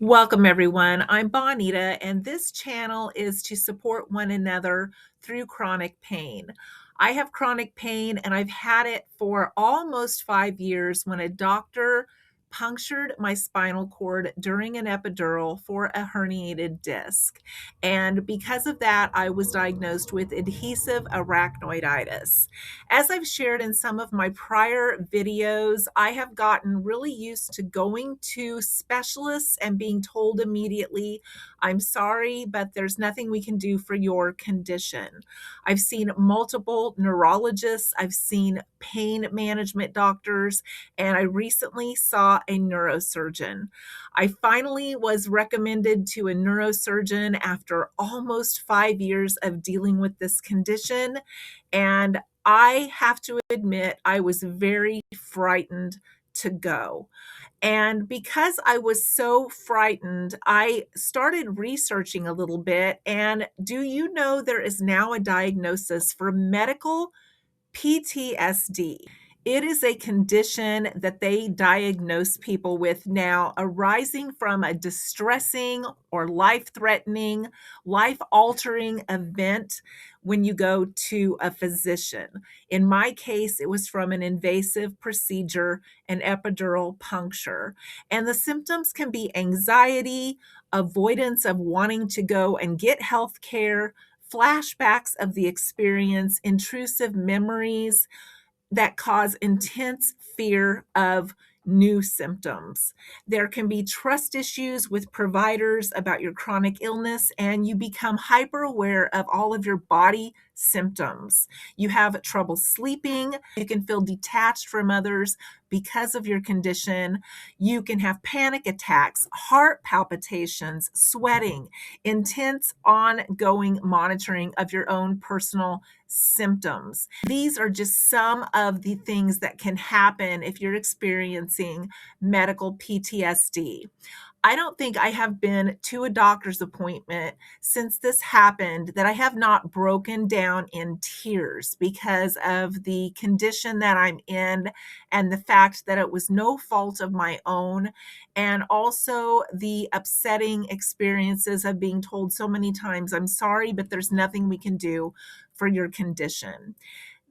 Welcome, everyone. I'm Bonita, and this channel is to support one another through chronic pain. I have chronic pain, and I've had it for almost 5 years when a doctor punctured my spinal cord during an epidural for a herniated disc. And because of that, I was diagnosed with adhesive arachnoiditis. As I've shared in some of my prior videos, I have gotten really used to going to specialists and being told immediately, I'm sorry, but there's nothing we can do for your condition. I've seen multiple neurologists, I've seen pain management doctors, and I recently saw a neurosurgeon. I finally was recommended to a neurosurgeon after almost 5 years of dealing with this condition. And I have to admit, I was very frightened to go. And because I was so frightened, I started researching a little bit. And do you know there is now a diagnosis for medical PTSD? It is a condition that they diagnose people with now arising from a distressing or life-threatening, life-altering event when you go to a physician. In my case, it was from an invasive procedure, an epidural puncture. And the symptoms can be anxiety, avoidance of wanting to go and get health care, flashbacks of the experience, intrusive memories, that cause intense fear of new symptoms. There can be trust issues with providers about your chronic illness, and you become hyper aware of all of your body symptoms. You have trouble sleeping. You can feel detached from others because of your condition. You can have panic attacks, heart palpitations, sweating, intense ongoing monitoring of your own personal symptoms. These are just some of the things that can happen if you're experiencing medical PTSD. I don't think I have been to a doctor's appointment since this happened that I have not broken down in tears because of the condition that I'm in and the fact that it was no fault of my own, and also the upsetting experiences of being told so many times, I'm sorry, but there's nothing we can do for your condition.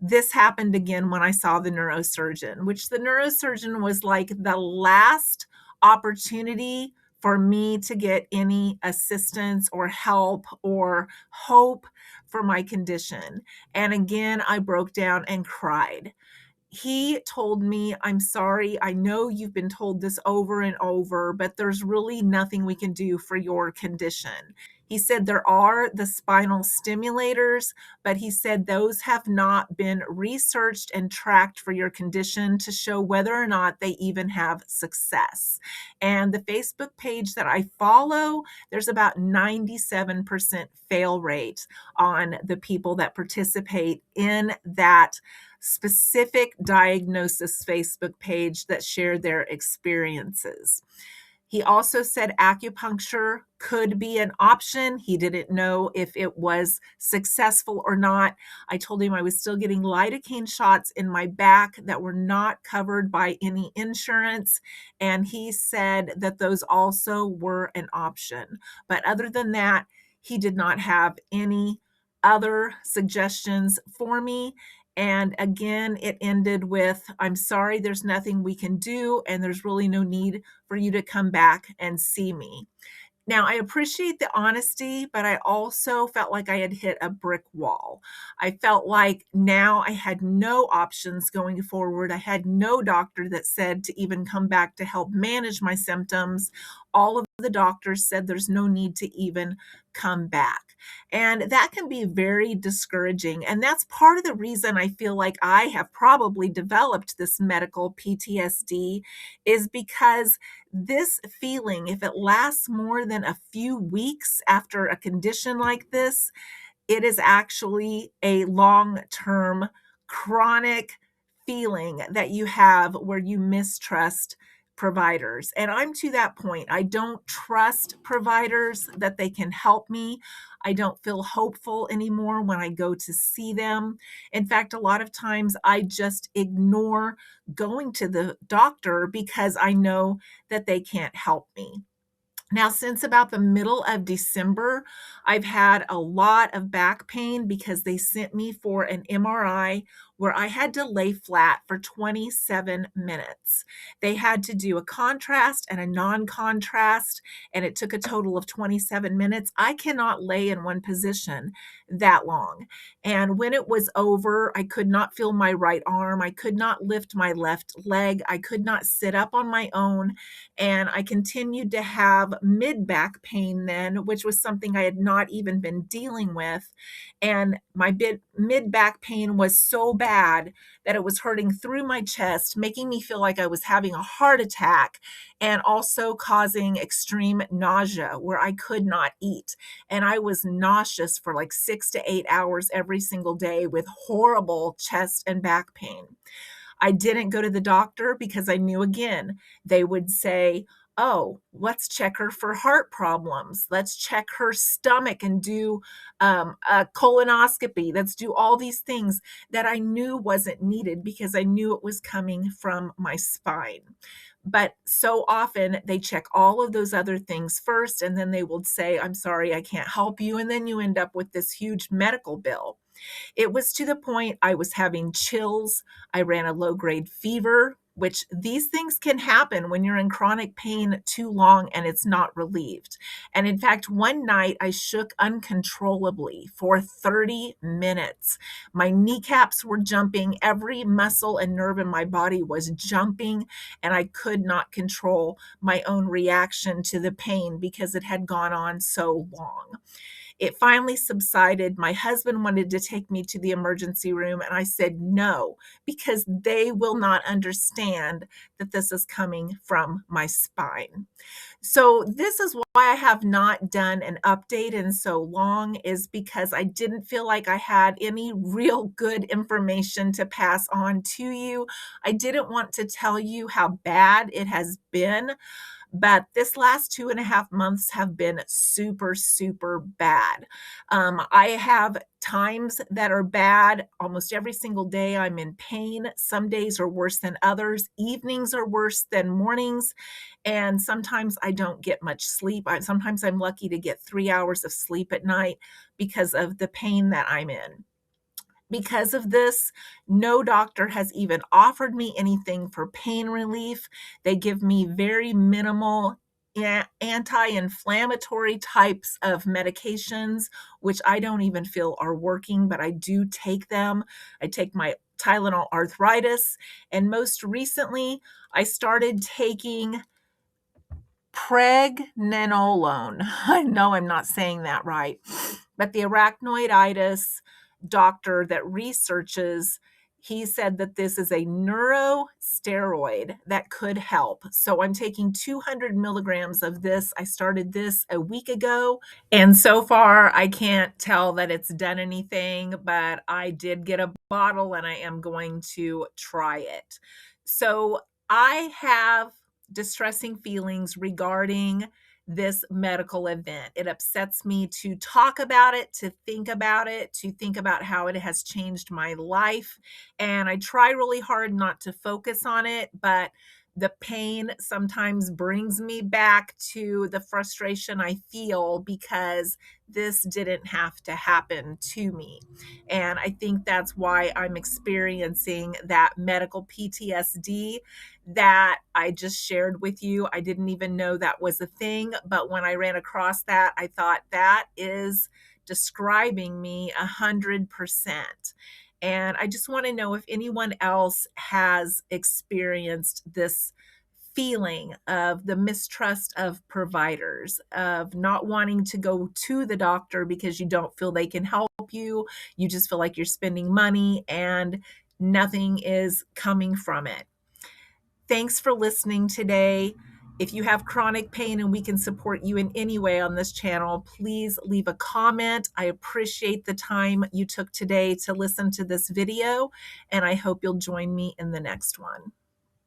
This happened again when I saw the neurosurgeon, which the neurosurgeon was like the last opportunity for me to get any assistance or help or hope for my condition. And again, I broke down and cried. He told me, I'm sorry, I know you've been told this over and over, but there's really nothing we can do for your condition. He said there are the spinal stimulators, but he said those have not been researched and tracked for your condition to show whether or not they even have success. And the Facebook page that I follow, there's about 97% fail rate on the people that participate in that specific diagnosis Facebook page that shared their experiences. He also said acupuncture could be an option. He didn't know if it was successful or not. I told him I was still getting lidocaine shots in my back that were not covered by any insurance, and he said that those also were an option. But other than that, he did not have any other suggestions for me. And again, it ended with, I'm sorry, there's nothing we can do, and there's really no need for you to come back and see me. Now, I appreciate the honesty, but I also felt like I had hit a brick wall. I felt like now I had no options going forward. I had no doctor that said to even come back to help manage my symptoms. All of the doctors said there's no need to even come back. And that can be very discouraging. And that's part of the reason I feel like I have probably developed this medical PTSD, is because this feeling, if it lasts more than a few weeks after a condition like this, it is actually a long-term chronic feeling that you have where you mistrust providers. And I'm to that point. I don't trust providers that they can help me. I don't feel hopeful anymore when I go to see them. In fact, a lot of times I just ignore going to the doctor because I know that they can't help me. Now, since about the middle of December, I've had a lot of back pain because they sent me for an MRI where I had to lay flat for 27 minutes. They had to do a contrast and a non-contrast, and it took a total of 27 minutes. I cannot lay in one position that long. And when it was over, I could not feel my right arm. I could not lift my left leg. I could not sit up on my own. And I continued to have mid back pain then, which was something I had not even been dealing with. And my mid back pain was so bad that it was hurting through my chest, making me feel like I was having a heart attack, and also causing extreme nausea where I could not eat. And I was nauseous for like 6 to 8 hours every single day with horrible chest and back pain. I didn't go to the doctor because I knew, again, they would say, oh, let's check her for heart problems. Let's check her stomach and do a colonoscopy. Let's do all these things that I knew wasn't needed because I knew it was coming from my spine. But so often they check all of those other things first, and then they will say, I'm sorry, I can't help you. And then you end up with this huge medical bill. It was to the point I was having chills. I ran a low grade fever, which these things can happen when you're in chronic pain too long and it's not relieved. And in fact, one night I shook uncontrollably for 30 minutes. My kneecaps were jumping, every muscle and nerve in my body was jumping, and I could not control my own reaction to the pain because it had gone on so long. It finally subsided. My husband wanted to take me to the emergency room, and I said no, because they will not understand that this is coming from my spine. So this is why I have not done an update in so long, is because I didn't feel like I had any real good information to pass on to you. I didn't want to tell you how bad it has been, but this last 2.5 months have been super, super bad. I have times that are bad. Almost every single day I'm in pain. Some days are worse than others. Evenings are worse than mornings. And sometimes I don't get much sleep. Sometimes I'm lucky to get 3 hours of sleep at night because of the pain that I'm in. Because of this, no doctor has even offered me anything for pain relief. They give me very minimal anti-inflammatory types of medications, which I don't even feel are working, but I do take them. I take my Tylenol arthritis, and most recently, I started taking pregnenolone. I know I'm not saying that right, but the arachnoiditis doctor that researches, he said that this is a neurosteroid that could help. So I'm taking 200 milligrams of this. I started this a week ago, and so far I can't tell that it's done anything, but I did get a bottle and I am going to try it. So I have distressing feelings regarding this medical event. It upsets me to talk about it, to think about how it has changed my life. And I try really hard not to focus on it, but the pain sometimes brings me back to the frustration I feel because this didn't have to happen to me. And I think that's why I'm experiencing that medical PTSD that I just shared with you. I didn't even know that was a thing, but when I ran across that, I thought that is describing me 100%. And I just want to know if anyone else has experienced this feeling of the mistrust of providers, of not wanting to go to the doctor because you don't feel they can help you. You just feel like you're spending money and nothing is coming from it. Thanks for listening today. If you have chronic pain and we can support you in any way on this channel, please leave a comment. I appreciate the time you took today to listen to this video, and I hope you'll join me in the next one.